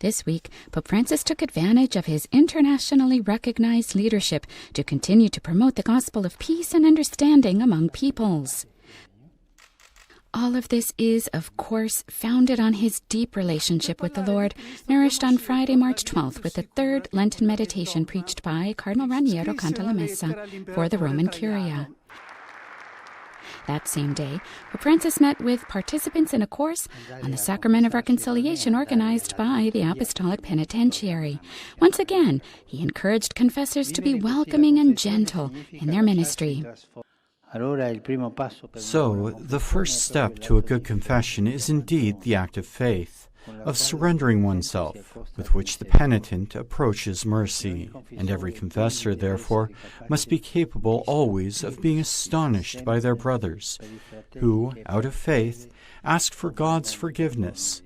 This week, Pope Francis took advantage of his internationally recognized leadership to continue to promote the gospel of peace and understanding among peoples. All of this is, of course, founded on his deep relationship with the Lord, nourished on Friday, March 12th, with the third Lenten meditation preached by Cardinal Raniero Cantalamessa for the Roman Curia. That same day, Pope Francis met with participants in a course on the Sacrament of Reconciliation organized by the Apostolic Penitentiary. Once again, he encouraged confessors to be welcoming and gentle in their ministry. So, the first step to a good confession is indeed the act of faith, of surrendering oneself, with which the penitent approaches mercy. And every confessor, therefore, must be capable always of being astonished by their brothers, who, out of faith, ask for God's forgiveness,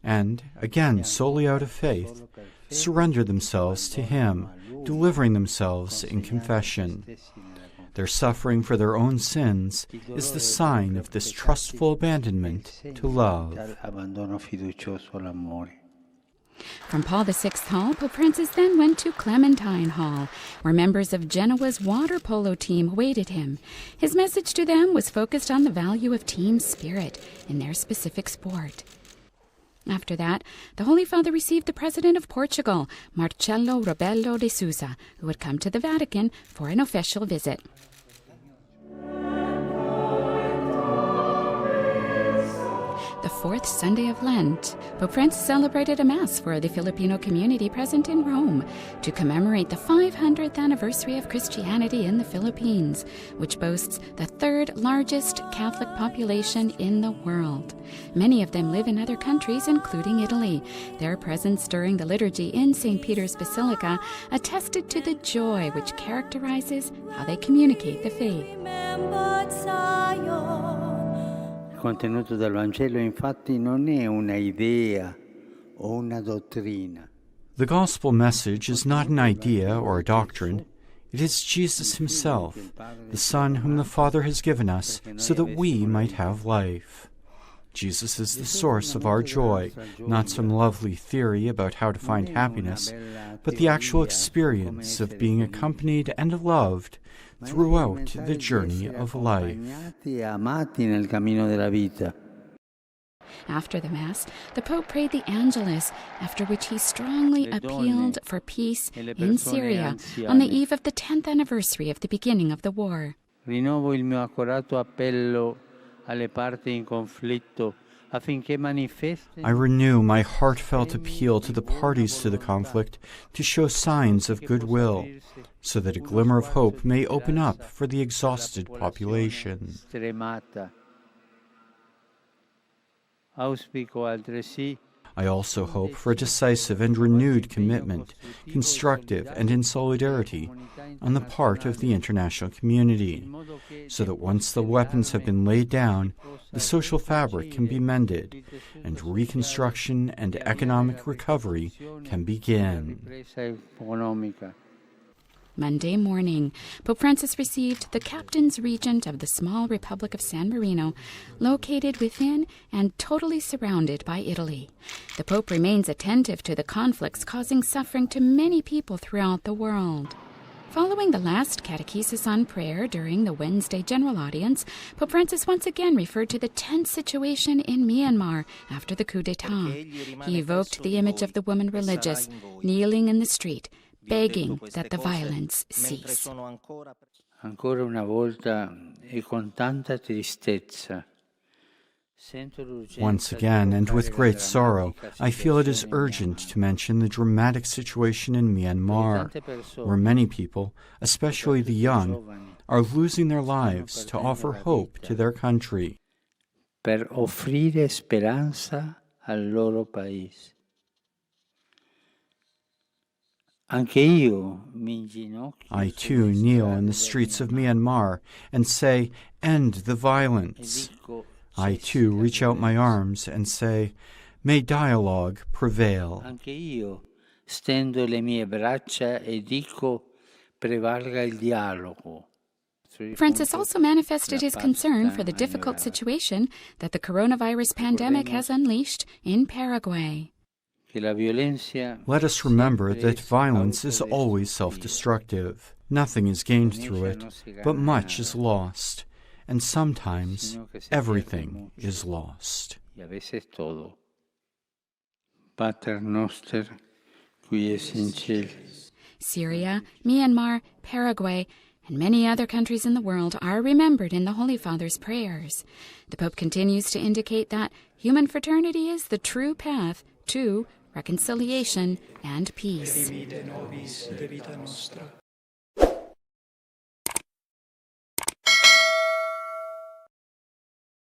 and, again solely out of faith, surrender themselves to Him, delivering themselves in confession. Their suffering for their own sins is the sign of this trustful abandonment to love. From Paul VI Hall, Pope Francis then went to Clementine Hall, where members of Genoa's water polo team awaited him. His message to them was focused on the value of team spirit in their specific sport. After that, the Holy Father received the President of Portugal, Marcelo Rebelo de Sousa, who had come to the Vatican for an official visit. The fourth Sunday of Lent, Pope Francis celebrated a Mass for the Filipino community present in Rome to commemorate the 500th anniversary of Christianity in the Philippines, which boasts the third largest Catholic population in the world. Many of them live in other countries, including Italy. Their presence during the liturgy in St. Peter's Basilica attested to the joy which characterizes how they communicate the faith. Il contenuto del Vangelo infatti non è una idea o una dottrina. The gospel message is not an idea or a doctrine. It is Jesus Himself, the Son whom the Father has given us so that we might have life. Jesus is the source of our joy, not some lovely theory about how to find happiness, but the actual experience of being accompanied and loved throughout the journey of life. After the Mass, the Pope prayed the Angelus, after which he strongly appealed for peace in Syria on the eve of the 10th anniversary of the beginning of the war. Rinnovo il mio accorato appello alle parti in conflitto affinché manifestino. I renew my heartfelt appeal to the parties to the conflict to show signs of goodwill, so that a glimmer of hope may open up for the exhausted population. Auspico altresì. I also hope for a decisive and renewed commitment, constructive and in solidarity, on the part of the international community, so that once the weapons have been laid down, the social fabric can be mended, and reconstruction and economic recovery can begin. Monday morning, Pope Francis received the Captain's Regent of the small Republic of San Marino, located within and totally surrounded by Italy. The Pope remains attentive to the conflicts causing suffering to many people throughout the world. Following the last catechesis on prayer during the Wednesday general audience, Pope Francis once again referred to the tense situation in Myanmar after the coup d'etat. He evoked the image of the woman religious, kneeling in the street, begging that the violence cease. Ancora una volta e con tanta tristezza. Once again, and with great sorrow, I feel it is urgent to mention the dramatic situation in Myanmar, where many people, especially the young, are losing their lives to offer hope to their country. Per offrire speranza al loro paese. I too kneel in the streets of Myanmar and say, "End the violence." I too reach out my arms and say, "May dialogue prevail." Anche io stendo le mie braccia e dico, "Prevalga il dialogo." Francis also manifested his concern for the difficult situation that the coronavirus pandemic has unleashed in Paraguay. Let us remember that violence is always self-destructive. Nothing is gained through it, but much is lost, and sometimes everything is lost. Pater noster, qui es in celis. Syria, Myanmar, Paraguay, and many other countries in the world are remembered in the Holy Father's prayers. The Pope continues to indicate that human fraternity is the true path to reconciliation and peace.